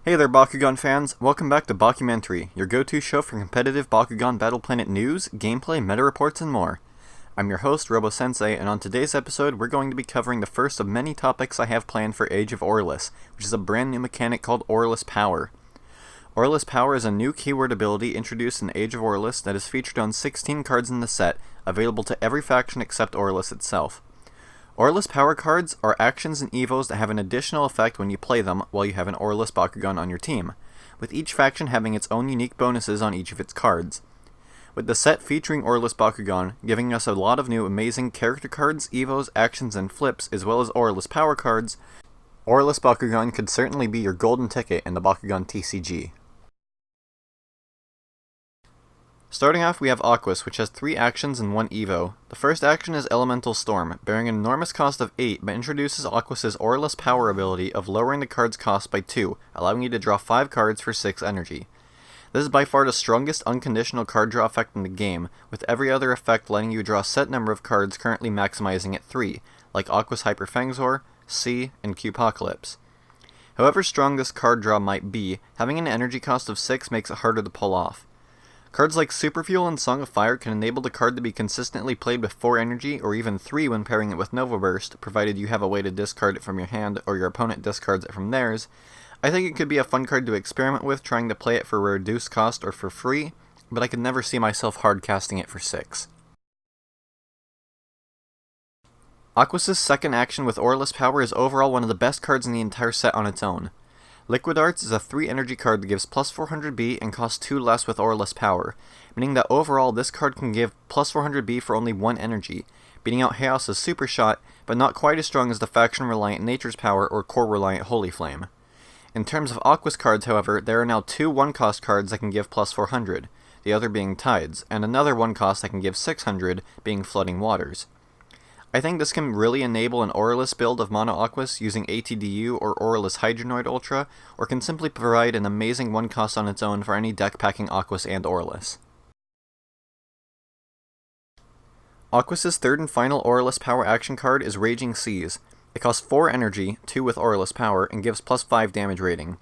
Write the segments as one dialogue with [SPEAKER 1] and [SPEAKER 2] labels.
[SPEAKER 1] Hey there Bakugan fans, welcome back to Bakumentary, your go-to show for competitive Bakugan Battle Planet news, gameplay, meta reports, and more. I'm your host, RoboSensei, and on today's episode we're going to be covering the first of many topics I have planned for Age of Aurelus, which is a brand new mechanic called Aurelus Power. Aurelus Power is a new keyword ability introduced in Age of Aurelus that is featured on 16 cards in the set, available to every faction except Aurelus itself. Aurelus Power cards are actions and evos that have an additional effect when you play them while you have an Aurelus Bakugan on your team, with each faction having its own unique bonuses on each of its cards. With the set featuring Aurelus Bakugan giving us a lot of new amazing character cards, evos, actions, and flips, as well as Aurelus Power cards, Aurelus Bakugan could certainly be your golden ticket in the Bakugan TCG. Starting off, we have Aquos, which has 3 actions and 1 evo. The first action is Elemental Storm, bearing an enormous cost of 8, but introduces Aquos' Aurelus Power ability of lowering the card's cost by 2, allowing you to draw 5 cards for 6 energy. This is by far the strongest unconditional card draw effect in the game, with every other effect letting you draw a set number of cards currently maximizing at 3, like Aquos Hyperfangzor, C, and Q-Apocalypse. However strong this card draw might be, having an energy cost of 6 makes it harder to pull off. Cards like Super Fuel and Song of Fire can enable the card to be consistently played with 4 energy, or even 3 when pairing it with Nova Burst, provided you have a way to discard it from your hand or your opponent discards it from theirs. I think it could be a fun card to experiment with, trying to play it for a reduced cost or for free, but I could never see myself hard casting it for 6. Aquos' second action with Aurelus Power is overall one of the best cards in the entire set on its own. Liquid Arts is a 3 energy card that gives plus 400B and costs 2 less with Aurelus Power, meaning that overall this card can give plus 400B for only 1 energy, beating out Haos' Super Shot, but not quite as strong as the Faction-Reliant Nature's Power or Core-Reliant Holy Flame. In terms of Aquos cards, however, there are now 2 1-cost cards that can give plus 400, the other being Tides, and another 1-cost that can give 600, being Flooding Waters. I think this can really enable an Aurelus build of Mono Aquos using ATDU or Aurelus Hydronoid Ultra, or can simply provide an amazing 1-cost on its own for any deck packing Aquos and Aurelus. Aquos' third and final Aurelus Power action card is Raging Seas. It costs 4 energy, 2 with Aurelus Power, and gives plus 5 damage rating.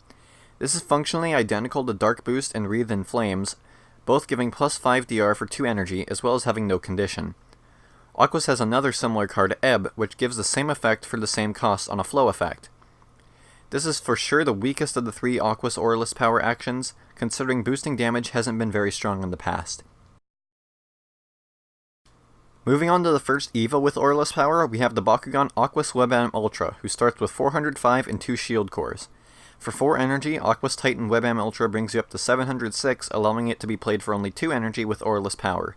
[SPEAKER 1] This is functionally identical to Dark Boost and Wreathed in Flames, both giving plus 5 DR for 2 energy, as well as having no condition. Aquos has another similar card, Ebb, which gives the same effect for the same cost on a flow effect. This is for sure the weakest of the 3 Aquos Aurelus Power actions, considering boosting damage hasn't been very strong in the past. Moving on to the first EVO with Aurelus Power, we have the Bakugan Aquos Webam Ultra, who starts with 405 and 2 shield cores. For 4 energy, Aquos Titan Webam Ultra brings you up to 706, allowing it to be played for only 2 energy with Aurelus Power.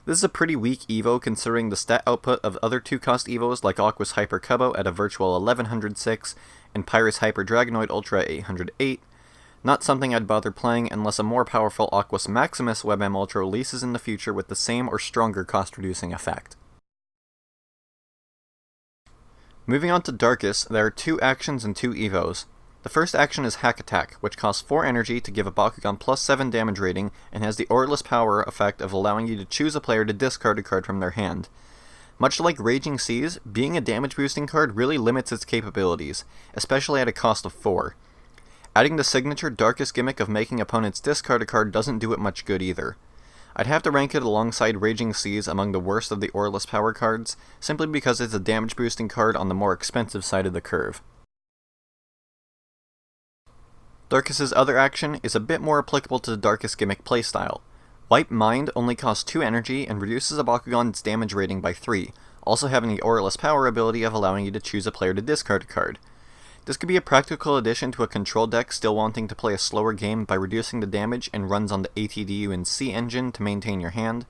[SPEAKER 1] This is a pretty weak EVO considering the stat output of other 2-cost EVOs like Aquos Hyper Cubbo at a virtual 1106 and Pyrus Hyper Dragonoid Ultra at 808. Not something I'd bother playing unless a more powerful Aquos Maximus Webam Ultra releases in the future with the same or stronger cost reducing effect. Moving on to Darkus, there are 2 actions and 2 EVOs. The first action is Hack Attack, which costs 4 energy to give a Bakugan plus 7 damage rating, and has the Aurelus Power effect of allowing you to choose a player to discard a card from their hand. Much like Raging Seas, being a damage boosting card really limits its capabilities, especially at a cost of 4. Adding the signature Darkus gimmick of making opponents discard a card doesn't do it much good either. I'd have to rank it alongside Raging Seas among the worst of the Aurelus Power cards, simply because it's a damage boosting card on the more expensive side of the curve. Darkus' other action is a bit more applicable to the Darkus gimmick playstyle. Wipe Mind only costs 2 energy and reduces a Bakugan's damage rating by 3, also having the Aurelus Power ability of allowing you to choose a player to discard a card. This could be a practical addition to a control deck still wanting to play a slower game by reducing the damage and runs on the ATDU and C engine to maintain your hand.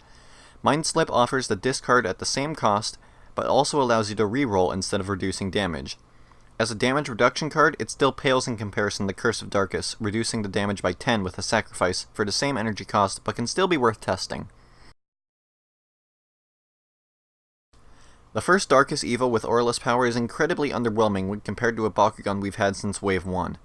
[SPEAKER 1] Mind Slip offers the discard at the same cost, but also allows you to reroll instead of reducing damage. As a damage reduction card, it still pales in comparison to Curse of Darkus, reducing the damage by 10 with a sacrifice for the same energy cost, but can still be worth testing. The first Darkus EVO with Aurelus Power is incredibly underwhelming when compared to a Bakugan we've had since Wave 1.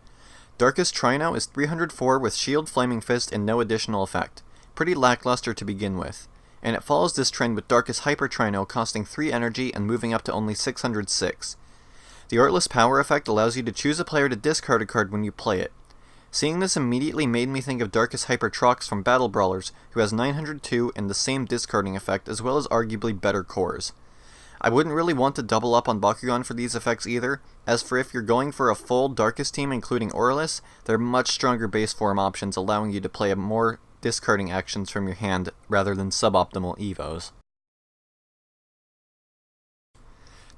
[SPEAKER 1] Darkus Trhyno is 304 with Shield, Flaming Fist, and no additional effect. Pretty lackluster to begin with, and it follows this trend with Darkus Hyper Trhyno costing 3 energy and moving up to only 606. The Aurelus Power effect allows you to choose a player to discard a card when you play it. Seeing this immediately made me think of Darkus Hypertrox from Battle Brawlers, who has 902 and the same discarding effect as well as arguably better cores. I wouldn't really want to double up on Bakugan for these effects either, as for if you're going for a full Darkus team including Aurelus, there are much stronger base form options allowing you to play more discarding actions from your hand rather than suboptimal evos.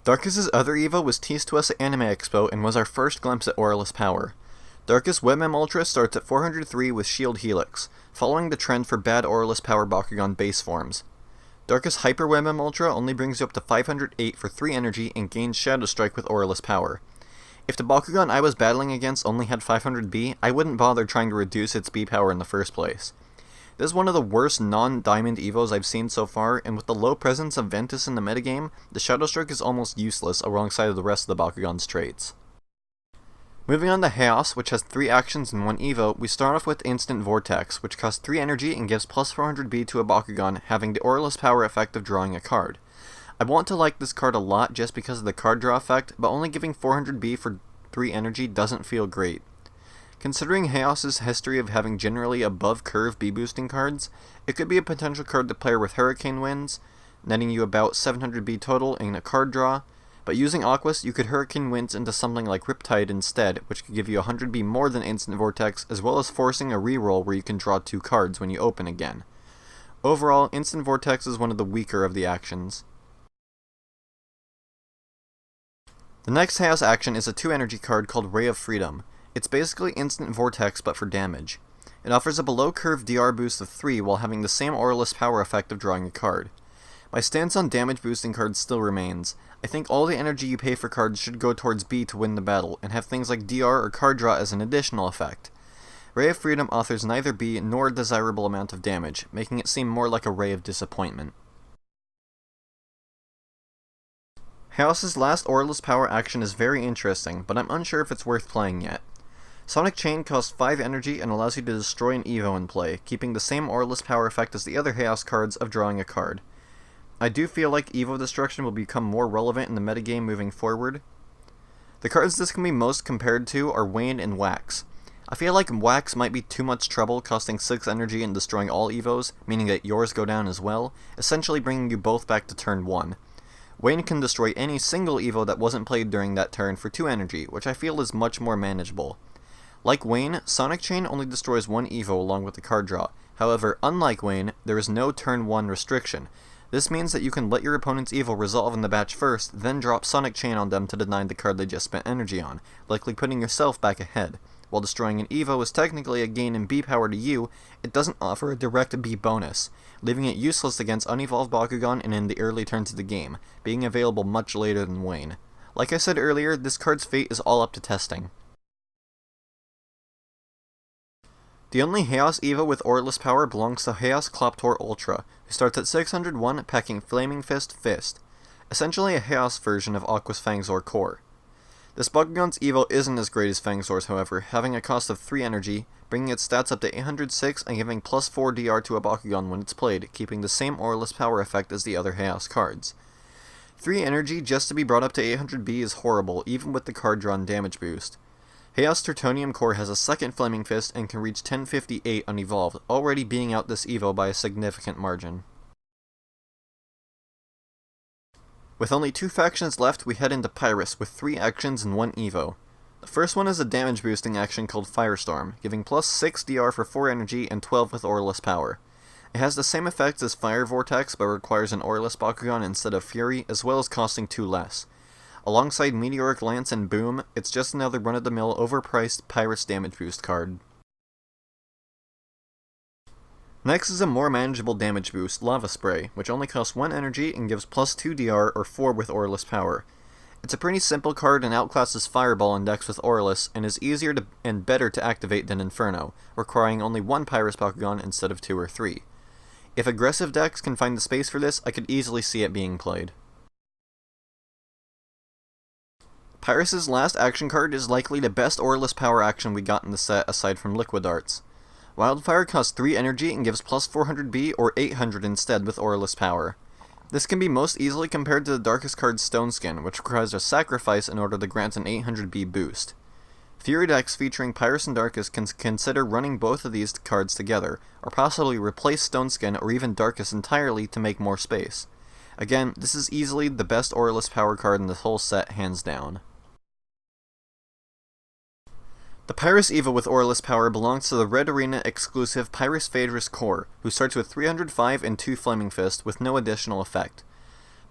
[SPEAKER 1] Darkus' other evo was teased to us at Anime Expo and was our first glimpse at Aurelus Power. Darkus Webam Ultra starts at 403 with Shield Helix, following the trend for bad Aurelus Power Bakugan base forms. Darkus Hyper Webam Ultra only brings you up to 508 for 3 energy and gains Shadow Strike with Aurelus Power. If the Bakugan I was battling against only had 500 B, I wouldn't bother trying to reduce its B power in the first place. This is one of the worst non-diamond evos I've seen so far, and with the low presence of Ventus in the metagame, the Shadow Strike is almost useless alongside of the rest of the Bakugan's traits. Moving on to Haos, which has 3 actions and 1 evo, we start off with Instant Vortex, which costs 3 energy and gives plus 400B to a Bakugan, having the Aurelus Power effect of drawing a card. I want to like this card a lot just because of the card draw effect, but only giving 400B for 3 energy doesn't feel great. Considering Haos' history of having generally above curve B boosting cards, it could be a potential card to pair with Hurricane Winds, netting you about 700B total in a card draw, but using Aquos, you could Hurricane Winds into something like Riptide instead, which could give you 100B more than Instant Vortex, as well as forcing a reroll where you can draw 2 cards when you open again. Overall, Instant Vortex is one of the weaker of the actions. The next Haos action is a 2 energy card called Ray of Freedom. It's basically Instant Vortex but for damage. It offers a below curve DR boost of 3 while having the same Aurelus Power effect of drawing a card. My stance on damage boosting cards still remains. I think all the energy you pay for cards should go towards B to win the battle, and have things like DR or card draw as an additional effect. Ray of Freedom offers neither B nor a desirable amount of damage, making it seem more like a Ray of Disappointment. Haos' last Aurelus Power action is very interesting, but I'm unsure if it's worth playing yet. Sonic Chain costs 5 energy and allows you to destroy an evo in play, keeping the same Aurelus Power effect as the other Haos cards of drawing a card. I do feel like evo destruction will become more relevant in the metagame moving forward. The cards this can be most compared to are Wayne and Wax. I feel like Wax might be too much trouble, costing 6 energy and destroying all evos, meaning that yours go down as well, essentially bringing you both back to turn 1. Wayne can destroy any single evo that wasn't played during that turn for 2 energy, which I feel is much more manageable. Like Wayne, Sonic Chain only destroys 1 evo along with the card draw. However, unlike Wayne, there is no turn 1 restriction. This means that you can let your opponent's evo resolve in the batch first, then drop Sonic Chain on them to deny the card they just spent energy on, likely putting yourself back ahead. While destroying an evo is technically a gain in B power to you, it doesn't offer a direct B bonus, leaving it useless against unevolved Bakugan and in the early turns of the game, being available much later than Wayne. Like I said earlier, this card's fate is all up to testing. The only Haos evo with Aurelus Power belongs to Haos Cloptor Ultra, who starts at 601 packing Flaming Fist Fist, essentially a Haos version of Aquos Fangzor Core. This Bakugan's evo isn't as great as Fangzor's, however, having a cost of 3 energy, bringing its stats up to 806 and giving plus 4 DR to a Bakugan when it's played, keeping the same Aurelus Power effect as the other Haos cards. 3 energy just to be brought up to 800B is horrible, even with the card drawn damage boost. Haos Tertonium Core has a second Flaming Fist and can reach 1058 unevolved, already beating out this evo by a significant margin. With only 2 factions left, we head into Pyrus with 3 actions and 1 evo. The first one is a damage boosting action called Firestorm, giving plus 6 DR for 4 energy and 12 with Aurelus Power. It has the same effects as Fire Vortex but requires an Aurelus Bakugan instead of Fury, as well as costing 2 less. Alongside Meteoric Lance and Boom, it's just another run-of-the-mill overpriced Pyrus damage boost card. Next is a more manageable damage boost, Lava Spray, which only costs 1 energy and gives plus 2 DR or 4 with Aurelus Power. It's a pretty simple card and outclasses Fireball in decks with Aurelus, and is easier and better to activate than Inferno, requiring only 1 Pyrus Bakugan instead of 2 or 3. If aggressive decks can find the space for this, I could easily see it being played. Pyrus' last action card is likely the best Aurelus Power action we got in the set aside from Liquid Arts. Wildfire costs 3 energy and gives plus 400B or 800 instead with Aurelus Power. This can be most easily compared to the Darkus card Stone Skin, which requires a sacrifice in order to grant an 800B boost. Fury decks featuring Pyrus and Darkus can consider running both of these cards together, or possibly replace Stoneskin or even Darkus entirely to make more space. Again, this is easily the best Aurelus Power card in this whole set, hands down. The Pyrus Evo with Aurelus Power belongs to the Red Arena exclusive Pyrus Phaedrus core, who starts with 305 and 2 Flaming Fist with no additional effect.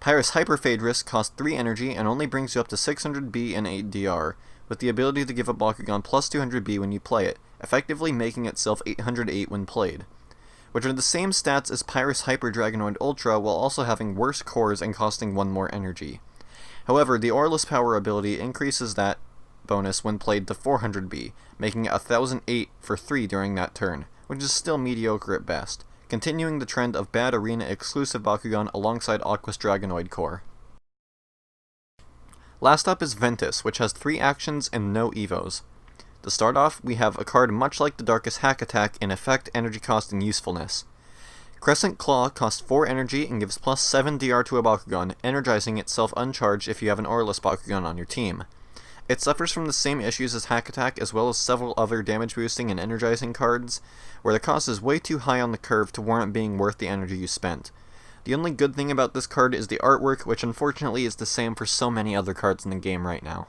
[SPEAKER 1] Pyrus Hyper Phaedrus costs 3 energy and only brings you up to 600B and 8 DR, with the ability to give a Bakugan plus 200B when you play it, effectively making itself 808 when played, which are the same stats as Pyrus Hyper Dragonoid Ultra while also having worse cores and costing 1 more energy. However, the Aurelus Power ability increases that bonus when played to 400B, making it 1008 for 3 during that turn, which is still mediocre at best, continuing the trend of bad arena exclusive Bakugan alongside Aquos Dragonoid core. Last up is Ventus, which has 3 actions and no evos. To start off, we have a card much like the Darkus Hack Attack in effect, energy cost, and usefulness. Crescent Claw costs 4 energy and gives plus 7 DR to a Bakugan, energizing itself uncharged if you have an Aurelus Bakugan on your team. It suffers from the same issues as Hack Attack as well as several other damage boosting and energizing cards, where the cost is way too high on the curve to warrant being worth the energy you spent. The only good thing about this card is the artwork, which unfortunately is the same for so many other cards in the game right now.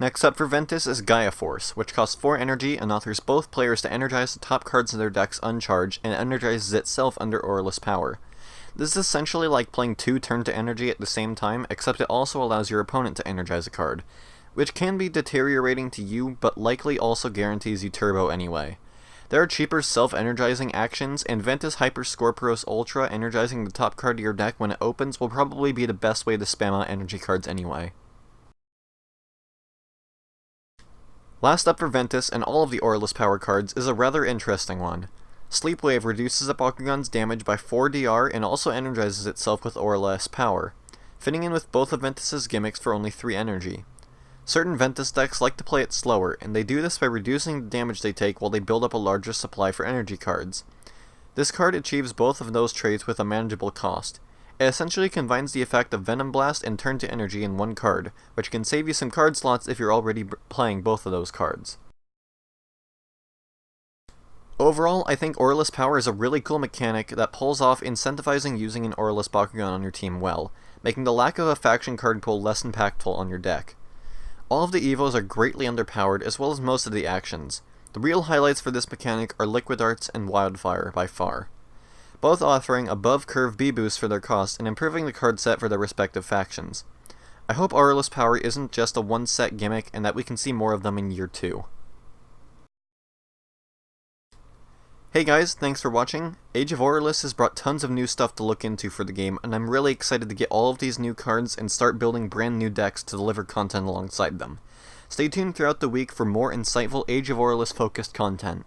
[SPEAKER 1] Next up for Ventus is Gaia Force, which costs 4 energy and authors both players to energize the top cards in their decks uncharged and energizes itself under Aurelus Power. This is essentially like playing 2 turn to energy at the same time, except it also allows your opponent to energize a card, which can be deteriorating to you, but likely also guarantees you turbo anyway. There are cheaper self-energizing actions, and Ventus Hyper Scorpios Ultra energizing the top card of your deck when it opens will probably be the best way to spam out energy cards anyway. Last up for Ventus and all of the Aurelus Power cards is a rather interesting one. Sleepwave reduces a Bakugan's damage by 4 DR and also energizes itself with Aurelus Power, fitting in with both of Ventus's gimmicks for only 3 energy. Certain Ventus decks like to play it slower, and they do this by reducing the damage they take while they build up a larger supply for energy cards. This card achieves both of those traits with a manageable cost. It essentially combines the effect of Venom Blast and Turn to Energy in one card, which can save you some card slots if you're already playing both of those cards. Overall, I think Aurelus Power is a really cool mechanic that pulls off incentivizing using an Aurelus Bakugan on your team well, making the lack of a faction card pool less impactful on your deck. All of the evos are greatly underpowered as well as most of the actions. The real highlights for this mechanic are Liquid Arts and Wildfire by far, both offering above curve B boosts for their cost and improving the card set for their respective factions. I hope Aurelus Power isn't just a one set gimmick and that we can see more of them in year 2. Hey guys, thanks for watching. Age of Aurelus has brought tons of new stuff to look into for the game, and I'm really excited to get all of these new cards and start building brand new decks to deliver content alongside them. Stay tuned throughout the week for more insightful Age of Aurelus focused content.